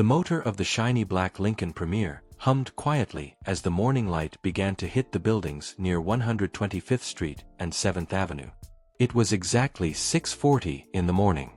The motor of the shiny black Lincoln Premier hummed quietly as the morning light began to hit the buildings near 125th Street and 7th Avenue. It was exactly 6:40 in the morning.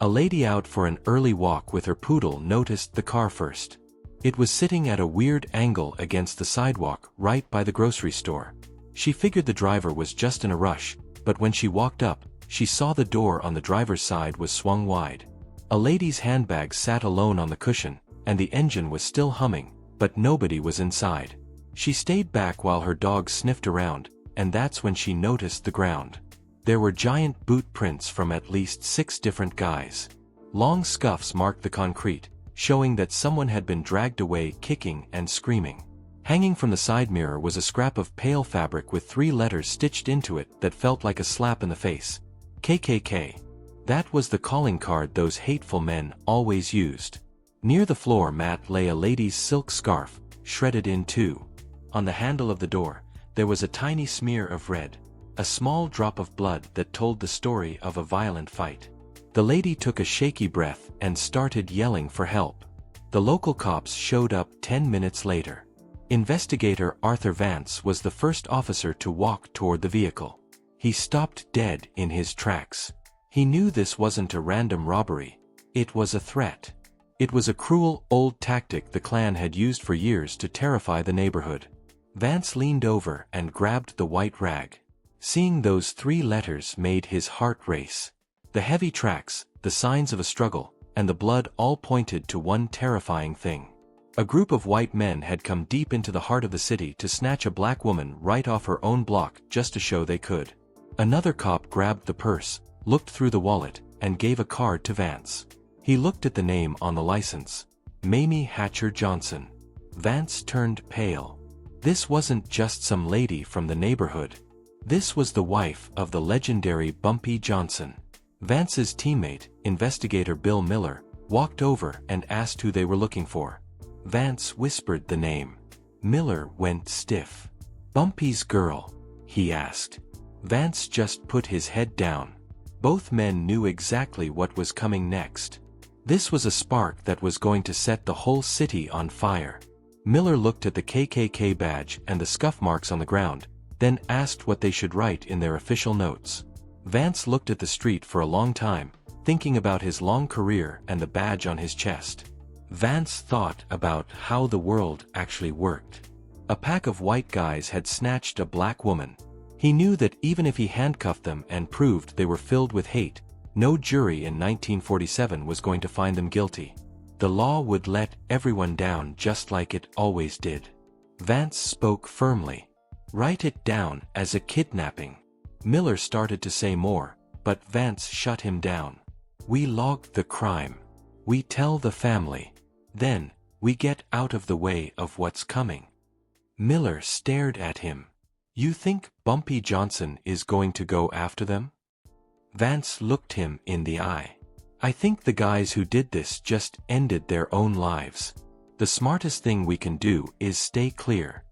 A lady out for an early walk with her poodle noticed the car first. It was sitting at a weird angle against the sidewalk right by the grocery store. She figured the driver was just in a rush, but when she walked up, she saw the door on the driver's side was swung wide. A lady's handbag sat alone on the cushion, and the engine was still humming, but nobody was inside. She stayed back while her dog sniffed around, and that's when she noticed the ground. There were giant boot prints from at least 6 different guys. Long scuffs marked the concrete, showing that someone had been dragged away kicking and screaming. Hanging from the side mirror was a scrap of pale fabric with 3 letters stitched into it that felt like a slap in the face. KKK. That was the calling card those hateful men always used. Near the floor mat lay a lady's silk scarf, shredded in 2. On the handle of the door, there was a tiny smear of red, a small drop of blood that told the story of a violent fight. The lady took a shaky breath and started yelling for help. The local cops showed up 10 minutes later. Investigator Arthur Vance was the first officer to walk toward the vehicle. He stopped dead in his tracks. He knew this wasn't a random robbery. It was a threat. It was a cruel, old tactic the Klan had used for years to terrify the neighborhood. Vance leaned over and grabbed the white rag. Seeing those 3 letters made his heart race. The heavy tracks, the signs of a struggle, and the blood all pointed to one terrifying thing. A group of white men had come deep into the heart of the city to snatch a black woman right off her own block just to show they could. Another cop grabbed the purse, looked through the wallet, and gave a card to Vance. He looked at the name on the license. Mamie Hatcher Johnson. Vance turned pale. This wasn't just some lady from the neighborhood. This was the wife of the legendary Bumpy Johnson. Vance's teammate, investigator Bill Miller, walked over and asked who they were looking for. Vance whispered the name. Miller went stiff. "Bumpy's girl?" he asked. Vance just put his head down. Both men knew exactly what was coming next. This was a spark that was going to set the whole city on fire. Miller looked at the KKK badge and the scuff marks on the ground, then asked what they should write in their official notes. Vance looked at the street for a long time, thinking about his long career and the badge on his chest. Vance thought about how the world actually worked. A pack of white guys had snatched a black woman. He knew that even if he handcuffed them and proved they were filled with hate, no jury in 1947 was going to find them guilty. The law would let everyone down just like it always did. Vance spoke firmly. "Write it down as a kidnapping." Miller started to say more, but Vance shut him down. "We log the crime. We tell the family. Then, we get out of the way of what's coming." Miller stared at him. "You think Bumpy Johnson is going to go after them?" Vance looked him in the eye. "I think the guys who did this just ended their own lives. The smartest thing we can do is stay clear."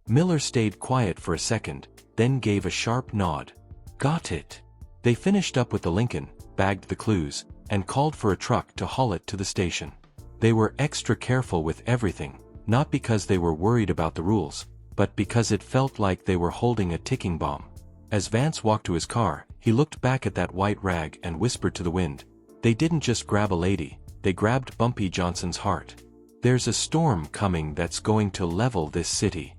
Miller stayed quiet for a second, then gave a sharp nod. "Got it." They finished up with the Lincoln, bagged the clues, and called for a truck to haul it to the station. They were extra careful with everything, not because they were worried about the rules, but because it felt like they were holding a ticking bomb. As Vance walked to his car, he looked back at that white rag and whispered to the wind. They didn't just grab a lady, they grabbed Bumpy Johnson's heart. There's a storm coming that's going to level this city.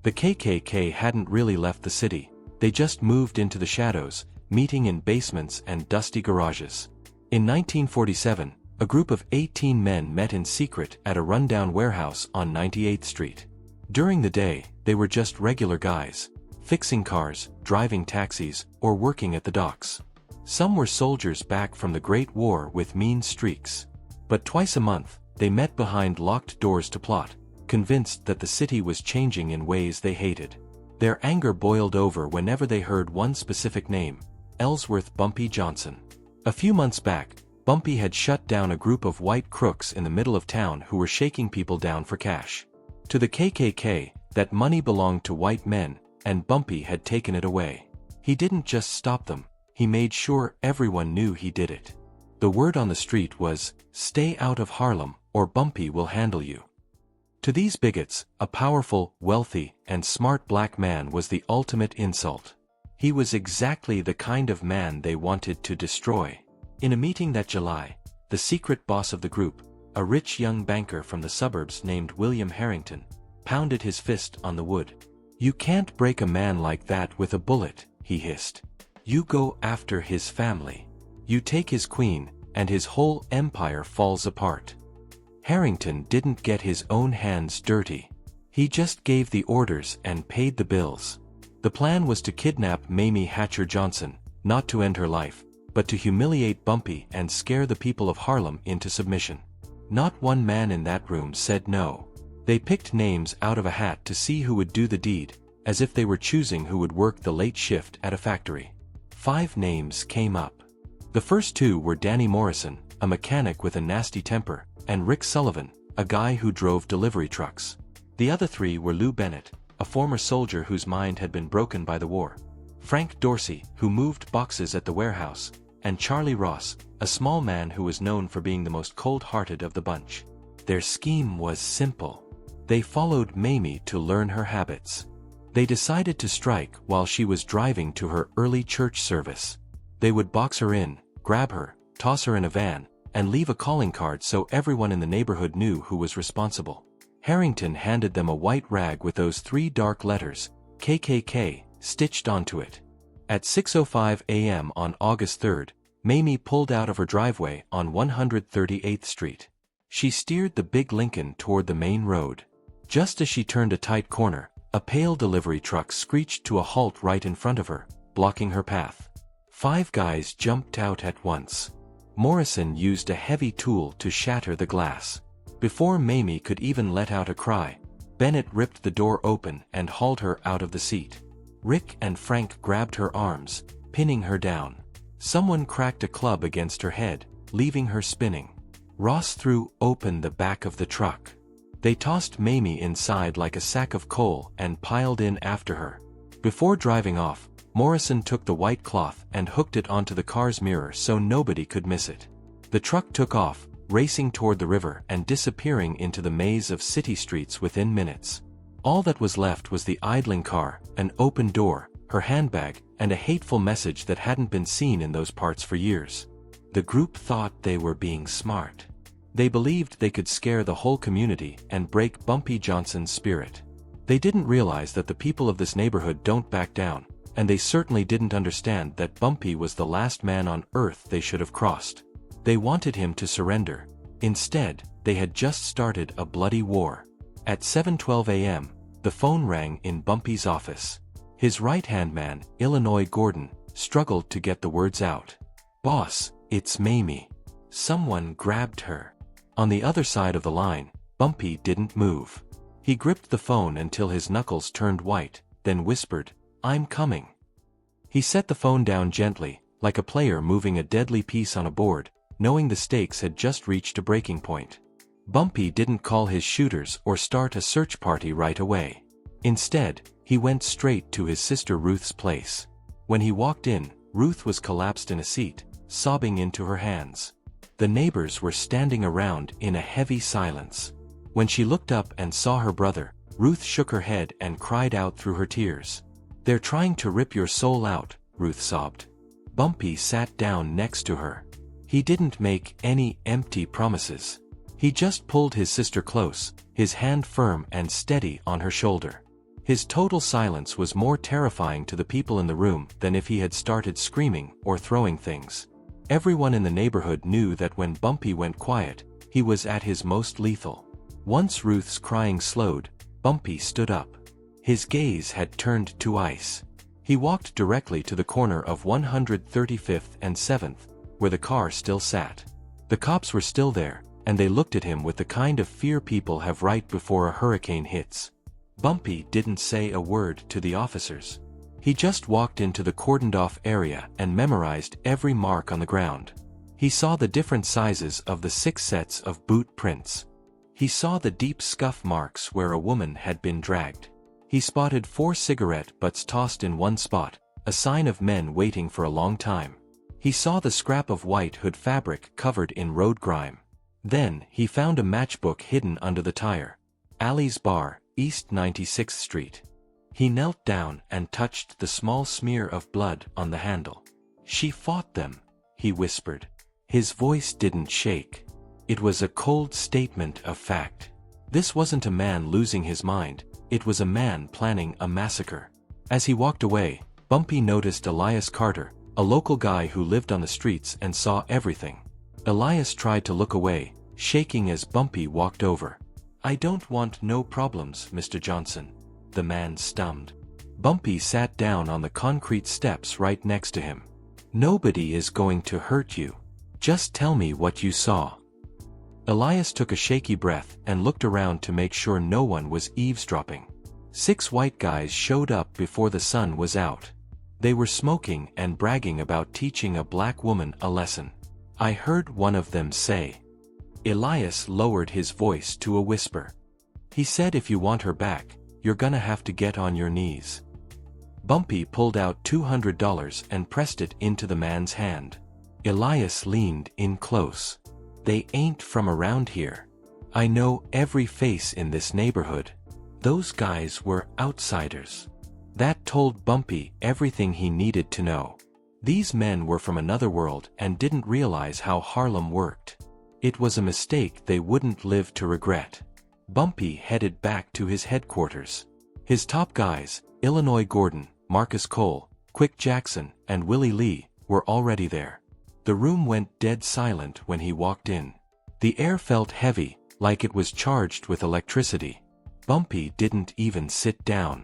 The KKK hadn't really left the city, they just moved into the shadows, meeting in basements and dusty garages. In 1947, a group of 18 men met in secret at a rundown warehouse on 98th Street. During the day, they were just regular guys, fixing cars, driving taxis, or working at the docks. Some were soldiers back from the Great War with mean streaks. But twice a month, they met behind locked doors to plot, convinced that the city was changing in ways they hated. Their anger boiled over whenever they heard one specific name, Ellsworth Bumpy Johnson. A few months back, Bumpy had shut down a group of white crooks in the middle of town who were shaking people down for cash. To the KKK, that money belonged to white men, and Bumpy had taken it away. He didn't just stop them, he made sure everyone knew he did it. The word on the street was, "Stay out of Harlem, or Bumpy will handle you." To these bigots, a powerful, wealthy, and smart black man was the ultimate insult. He was exactly the kind of man they wanted to destroy. In a meeting that July, the secret boss of the group, a rich young banker from the suburbs named William Harrington, pounded his fist on the wood. "You can't break a man like that with a bullet," he hissed. "You go after his family. You take his queen, and his whole empire falls apart." Harrington didn't get his own hands dirty. He just gave the orders and paid the bills. The plan was to kidnap Mamie Hatcher Johnson, not to end her life, but to humiliate Bumpy and scare the people of Harlem into submission. Not one man in that room said no. They picked names out of a hat to see who would do the deed, as if they were choosing who would work the late shift at a factory. 5 names came up. The first 2 were Danny Morrison, a mechanic with a nasty temper, and Rick Sullivan, a guy who drove delivery trucks. The other 3 were Lou Bennett, a former soldier whose mind had been broken by the war, Frank Dorsey, who moved boxes at the warehouse, and Charlie Ross, a small man who was known for being the most cold-hearted of the bunch. Their scheme was simple. They followed Mamie to learn her habits. They decided to strike while she was driving to her early church service. They would box her in, grab her, toss her in a van, and leave a calling card so everyone in the neighborhood knew who was responsible. Harrington handed them a white rag with those 3 dark letters, KKK, stitched onto it. At 6:05 a.m. on August 3rd, Mamie pulled out of her driveway on 138th Street. She steered the big Lincoln toward the main road. Just as she turned a tight corner, a pale delivery truck screeched to a halt right in front of her, blocking her path. 5 guys jumped out at once. Morrison used a heavy tool to shatter the glass. Before Mamie could even let out a cry, Bennett ripped the door open and hauled her out of the seat. Rick and Frank grabbed her arms, pinning her down. Someone cracked a club against her head, leaving her spinning. Ross threw open the back of the truck. They tossed Mamie inside like a sack of coal and piled in after her. Before driving off, Morrison took the white cloth and hooked it onto the car's mirror so nobody could miss it. The truck took off, racing toward the river and disappearing into the maze of city streets within minutes. All that was left was the idling car, an open door, her handbag, and a hateful message that hadn't been seen in those parts for years. The group thought they were being smart. They believed they could scare the whole community and break Bumpy Johnson's spirit. They didn't realize that the people of this neighborhood don't back down, and they certainly didn't understand that Bumpy was the last man on earth they should have crossed. They wanted him to surrender. Instead, they had just started a bloody war. At 7:12 a.m., the phone rang in Bumpy's office. His right-hand man, Illinois Gordon, struggled to get the words out. "Boss, it's Mamie. Someone grabbed her." On the other side of the line, Bumpy didn't move. He gripped the phone until his knuckles turned white, then whispered, "I'm coming." He set the phone down gently, like a player moving a deadly piece on a board, knowing the stakes had just reached a breaking point. Bumpy didn't call his shooters or start a search party right away. Instead, he went straight to his sister Ruth's place. When he walked in, Ruth was collapsed in a seat, sobbing into her hands. The neighbors were standing around in a heavy silence. When she looked up and saw her brother, Ruth shook her head and cried out through her tears. "They're trying to rip your soul out," Ruth sobbed. Bumpy sat down next to her. He didn't make any empty promises. He just pulled his sister close, his hand firm and steady on her shoulder. His total silence was more terrifying to the people in the room than if he had started screaming or throwing things. Everyone in the neighborhood knew that when Bumpy went quiet, he was at his most lethal. Once Ruth's crying slowed, Bumpy stood up. His gaze had turned to ice. He walked directly to the corner of 135th and 7th, where the car still sat. The cops were still there, and they looked at him with the kind of fear people have right before a hurricane hits. Bumpy didn't say a word to the officers. He just walked into the cordoned-off area and memorized every mark on the ground. He saw the different sizes of the 6 sets of boot prints. He saw the deep scuff marks where a woman had been dragged. He spotted 4 cigarette butts tossed in one spot, a sign of men waiting for a long time. He saw the scrap of white hood fabric covered in road grime. Then, he found a matchbook hidden under the tire. Ali's Bar, East 96th Street. He knelt down and touched the small smear of blood on the handle. "She fought them," he whispered. His voice didn't shake. It was a cold statement of fact. This wasn't a man losing his mind, it was a man planning a massacre. As he walked away, Bumpy noticed Elias Carter, a local guy who lived on the streets and saw everything. Elias tried to look away, shaking as Bumpy walked over. "I don't want no problems, Mr. Johnson," the man stumbled. Bumpy sat down on the concrete steps right next to him. "Nobody is going to hurt you. Just tell me what you saw." Elias took a shaky breath and looked around to make sure no one was eavesdropping. 6 white guys showed up before the sun was out. They were smoking and bragging about teaching a black woman a lesson. I heard one of them say. Elias lowered his voice to a whisper. He said, "If you want her back, you're gonna have to get on your knees." Bumpy pulled out $200 and pressed it into the man's hand. Elias leaned in close. "They ain't from around here. I know every face in this neighborhood. Those guys were outsiders." That told Bumpy everything he needed to know. These men were from another world and didn't realize how Harlem worked. It was a mistake they wouldn't live to regret. Bumpy headed back to his headquarters. His top guys, Illinois Gordon, Marcus Cole, Quick Jackson, and Willie Lee, were already there. The room went dead silent when he walked in. The air felt heavy, like it was charged with electricity. Bumpy didn't even sit down.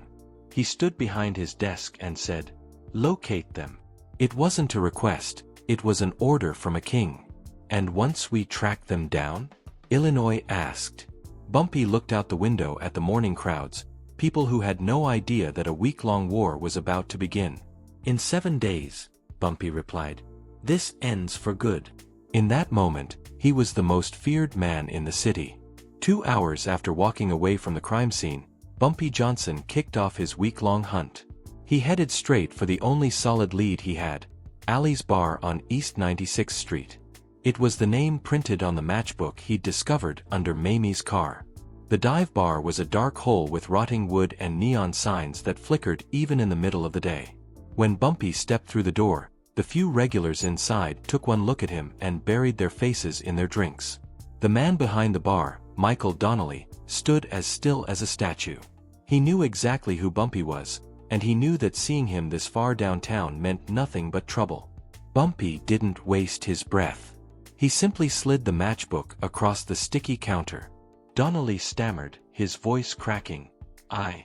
He stood behind his desk and said, "Locate them." It wasn't a request, it was an order from a king. "And once we track them down?" Illinois asked. Bumpy looked out the window at the morning crowds, people who had no idea that a week-long war was about to begin. "In 7 days, Bumpy replied. "This ends for good." In that moment, he was the most feared man in the city. 2 hours after walking away from the crime scene, Bumpy Johnson kicked off his week-long hunt. He headed straight for the only solid lead he had, Ali's Bar on East 96th Street. It was the name printed on the matchbook he'd discovered under Mamie's car. The dive bar was a dark hole with rotting wood and neon signs that flickered even in the middle of the day. When Bumpy stepped through the door, the few regulars inside took one look at him and buried their faces in their drinks. The man behind the bar, Michael Donnelly, stood as still as a statue. He knew exactly who Bumpy was, and he knew that seeing him this far downtown meant nothing but trouble. Bumpy didn't waste his breath. He simply slid the matchbook across the sticky counter. Donnelly stammered, his voice cracking. I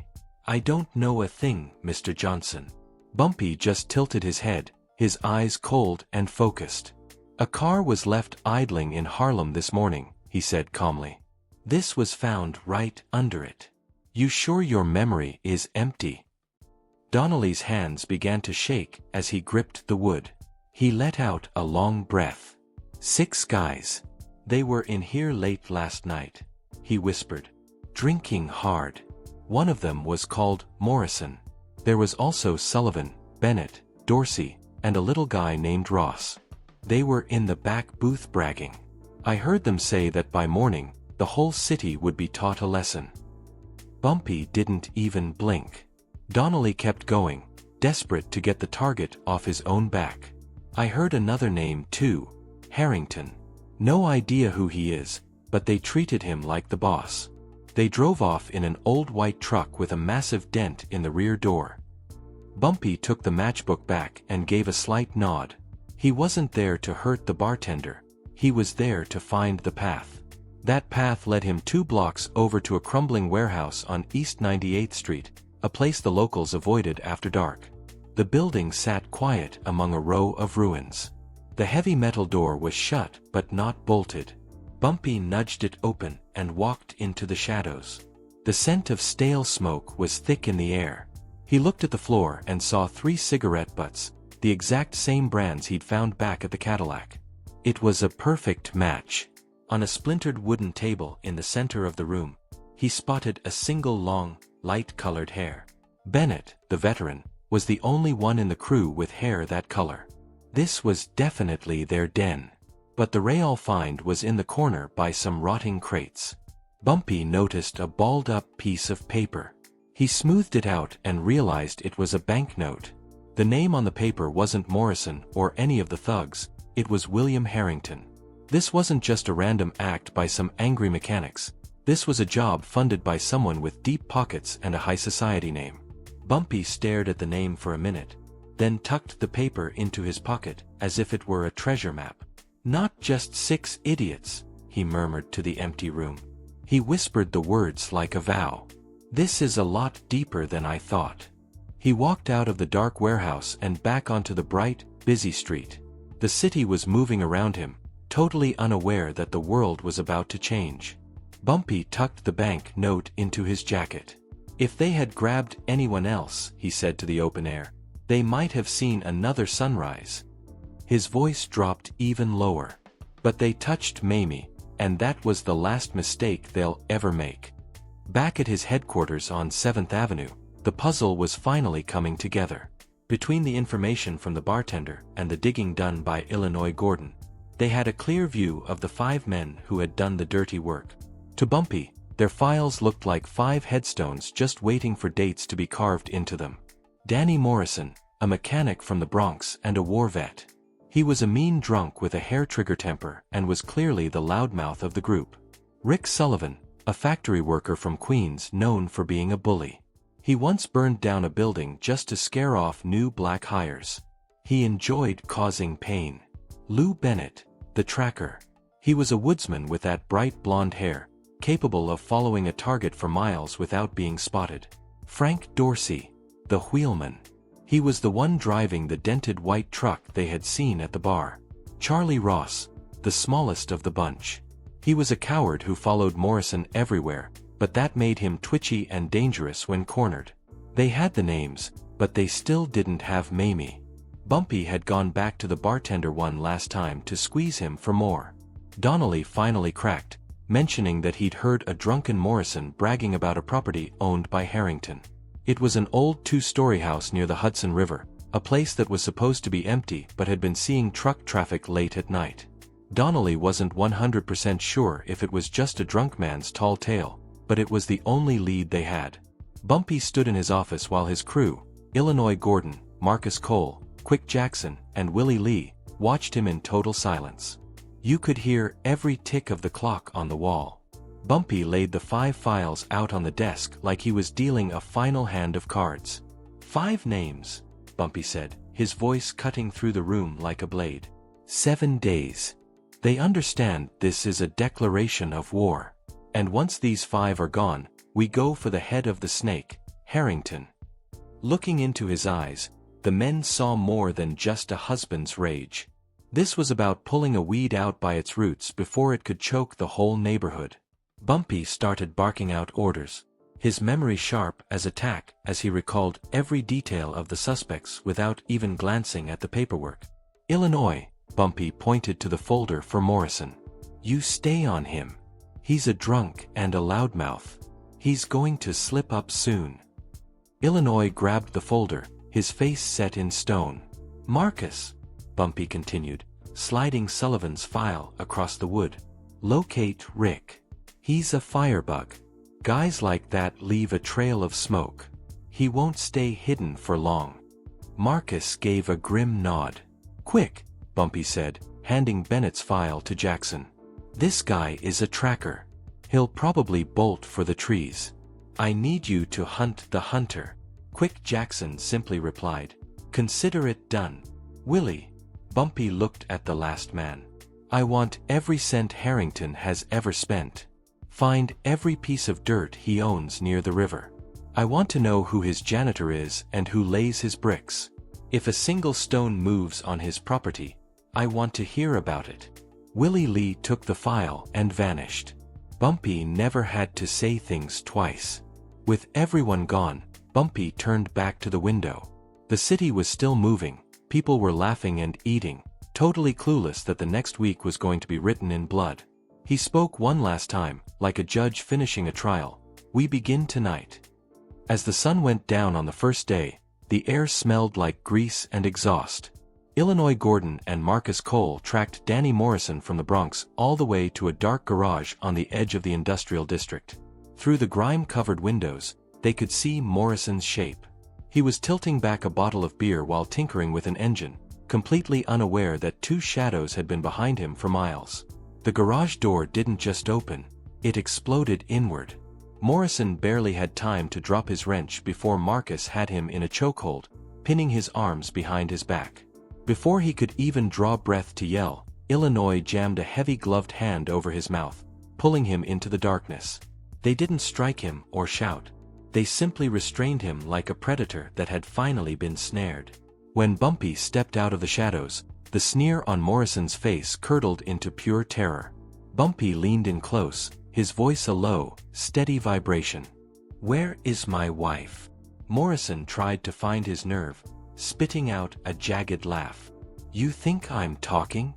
don't know a thing, Mr. Johnson." Bumpy just tilted his head, his eyes cold and focused. "A car was left idling in Harlem this morning," he said calmly. "This was found right under it. You sure your memory is empty?" Donnelly's hands began to shake as he gripped the wood. He let out a long breath. 6 guys. They were in here late last night," he whispered. "Drinking hard. One of them was called Morrison. There was also Sullivan, Bennett, Dorsey, and a little guy named Ross. They were in the back booth bragging. I heard them say that by morning, the whole city would be taught a lesson." Bumpy didn't even blink. Donnelly kept going, desperate to get the target off his own back. "I heard another name too, Harrington. No idea who he is, but they treated him like the boss." They drove off in an old white truck with a massive dent in the rear door. Bumpy took the matchbook back and gave a slight nod. He wasn't there to hurt the bartender. He was there to find the path. That path led him 2 blocks over to a crumbling warehouse on East 98th Street, a place the locals avoided after dark. The building sat quiet among a row of ruins. The heavy metal door was shut but not bolted. Bumpy nudged it open and walked into the shadows. The scent of stale smoke was thick in the air. He looked at the floor and saw 3 cigarette butts, the exact same brands he'd found back at the Cadillac. It was a perfect match. On a splintered wooden table in the center of the room, he spotted a single long, light-colored hair. Bennett, the veteran, was the only one in the crew with hair that color. This was definitely their den. but the real find was in the corner by some rotting crates. Bumpy noticed a balled-up piece of paper. He smoothed it out and realized it was a banknote. The name on the paper wasn't Morrison or any of the thugs, it was William Harrington. This wasn't just a random act by some angry mechanics. This was a job funded by someone with deep pockets and a high society name. Bumpy stared at the name for a minute, then tucked the paper into his pocket as if it were a treasure map. "Not just 6 idiots," he murmured to the empty room. He whispered the words like a vow. "This is a lot deeper than I thought." He walked out of the dark warehouse and back onto the bright, busy street. The city was moving around him, totally unaware that the world was about to change. Bumpy tucked the bank note into his jacket. If they had grabbed anyone else, he said to the open air, they might have seen another sunrise. His voice dropped even lower. But they touched Mamie, and that was the last mistake they'll ever make. Back at his headquarters on 7th Avenue, the puzzle was finally coming together. Between the information from the bartender and the digging done by Illinois Gordon, they had a clear view of the 5 men who had done the dirty work. To Bumpy, their files looked like 5 headstones just waiting for dates to be carved into them. Danny Morrison, a mechanic from the Bronx and a war vet. He was a mean drunk with a hair-trigger temper and was clearly the loudmouth of the group. Rick Sullivan, a factory worker from Queens known for being a bully. He once burned down a building just to scare off new black hires. He enjoyed causing pain. Lou Bennett, the tracker. He was a woodsman with that bright blonde hair, capable of following a target for miles without being spotted. Frank Dorsey, the wheelman. He was the one driving the dented white truck they had seen at the bar. Charlie Ross, the smallest of the bunch. He was a coward who followed Morrison everywhere, but that made him twitchy and dangerous when cornered. They had the names, but they still didn't have Mamie. Bumpy had gone back to the bartender one last time to squeeze him for more. Donnelly finally cracked, mentioning that he'd heard a drunken Morrison bragging about a property owned by Harrington. It was an old 2-story house near the Hudson River, a place that was supposed to be empty but had been seeing truck traffic late at night. Donnelly wasn't 100% sure if it was just a drunk man's tall tale, but it was the only lead they had. Bumpy stood in his office while his crew, Illinois Gordon, Marcus Cole, Quick Jackson, and Willie Lee, watched him in total silence. You could hear every tick of the clock on the wall. Bumpy laid the 5 files out on the desk like he was dealing a final hand of cards. 5 names, Bumpy said, his voice cutting through the room like a blade. 7 days. They understand this is a declaration of war. And once these 5 are gone, we go for the head of the snake, Harrington. Looking into his eyes, the men saw more than just a husband's rage. This was about pulling a weed out by its roots before it could choke the whole neighborhood. Bumpy started barking out orders, his memory sharp as a tack as he recalled every detail of the suspects without even glancing at the paperwork. Illinois, Bumpy pointed to the folder for Morrison. You stay on him. He's a drunk and a loudmouth. He's going to slip up soon. Illinois grabbed the folder, his face set in stone. Marcus, Bumpy continued, sliding Sullivan's file across the wood. Locate Rick. He's a firebug. Guys like that leave a trail of smoke. He won't stay hidden for long. Marcus gave a grim nod. Quick, Bumpy said, handing Bennett's file to Jackson. This guy is a tracker. He'll probably bolt for the trees. I need you to hunt the hunter. Quick Jackson simply replied. Consider it done. Willie. Bumpy looked at the last man. I want every cent Harrington has ever spent. Find every piece of dirt he owns near the river. I want to know who his janitor is and who lays his bricks. If a single stone moves on his property, I want to hear about it. Willie Lee took the file and vanished. Bumpy never had to say things twice. With everyone gone, Bumpy turned back to the window. The city was still moving, people were laughing and eating, totally clueless that the next week was going to be written in blood. He spoke one last time, like a judge finishing a trial. We begin tonight. As the sun went down on the first day, the air smelled like grease and exhaust. Illinois Gordon and Marcus Cole tracked Danny Morrison from the Bronx all the way to a dark garage on the edge of the industrial district. Through the grime-covered windows, they could see Morrison's shape. He was tilting back a bottle of beer while tinkering with an engine, completely unaware that two shadows had been behind him for miles. The garage door didn't just open, it exploded inward. Morrison barely had time to drop his wrench before Marcus had him in a chokehold, pinning his arms behind his back. Before he could even draw breath to yell, Illinois jammed a heavy gloved hand over his mouth, pulling him into the darkness. They didn't strike him or shout. They simply restrained him like a predator that had finally been snared. When Bumpy stepped out of the shadows, the sneer on Morrison's face curdled into pure terror. Bumpy leaned in close, his voice a low, steady vibration. "Where is my wife?" Morrison tried to find his nerve, spitting out a jagged laugh. "You think I'm talking?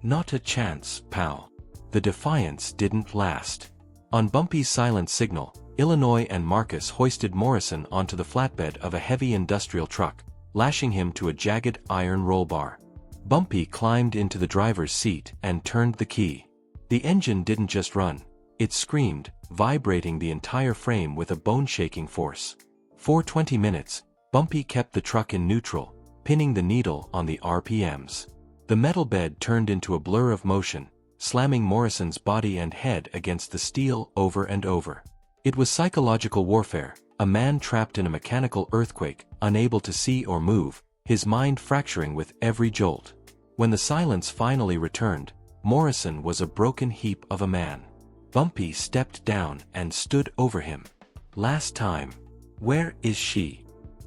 Not a chance, pal." The defiance didn't last. On Bumpy's silent signal, Illinois and Marcus hoisted Morrison onto the flatbed of a heavy industrial truck, lashing him to a jagged iron roll bar. Bumpy climbed into the driver's seat and turned the key. The engine didn't just run, it screamed, vibrating the entire frame with a bone-shaking force. For 20 minutes, Bumpy kept the truck in neutral, pinning the needle on the RPMs. The metal bed turned into a blur of motion, slamming Morrison's body and head against the steel over and over. It was psychological warfare, a man trapped in a mechanical earthquake, unable to see or move, his mind fracturing with every jolt. When the silence finally returned, Morrison was a broken heap of a man. Bumpy stepped down and stood over him. "Last time. Where is she?"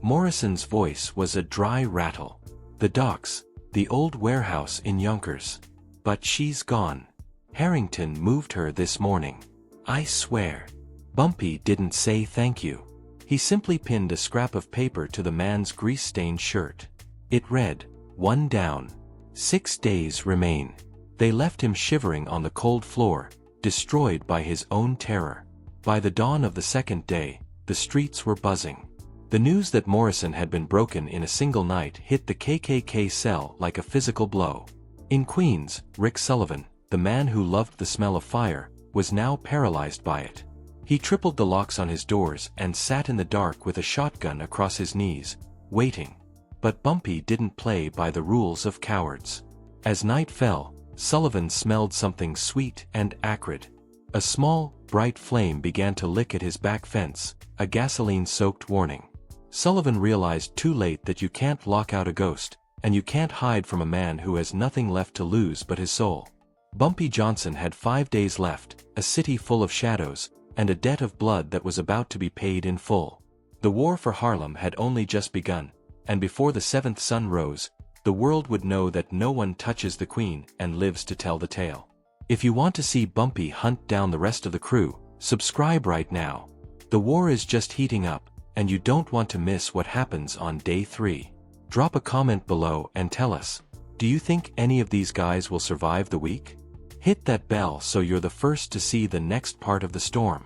Morrison's voice was a dry rattle. "The docks, the old warehouse in Yonkers. But she's gone. Harrington moved her this morning. I swear." Bumpy didn't say thank you. He simply pinned a scrap of paper to the man's grease-stained shirt. It read, "One down. 6 days remain." They left him shivering on the cold floor, destroyed by his own terror. By the dawn of the second day, the streets were buzzing. The news that Morrison had been broken in a single night hit the KKK cell like a physical blow. In Queens, Rick Sullivan, the man who loved the smell of fire, was now paralyzed by it. He tripled the locks on his doors and sat in the dark with a shotgun across his knees, waiting. But Bumpy didn't play by the rules of cowards. As night fell, Sullivan smelled something sweet and acrid. A small, bright flame began to lick at his back fence, a gasoline-soaked warning. Sullivan realized too late that you can't lock out a ghost, and you can't hide from a man who has nothing left to lose but his soul. Bumpy Johnson had 5 days left, a city full of shadows, and a debt of blood that was about to be paid in full. The war for Harlem had only just begun, and before the seventh sun rose, the world would know that no one touches the Queen and lives to tell the tale. If you want to see Bumpy hunt down the rest of the crew, subscribe right now. The war is just heating up, and you don't want to miss what happens on day 3. Drop a comment below and tell us, do you think any of these guys will survive the week? Hit that bell so you're the first to see the next part of the storm.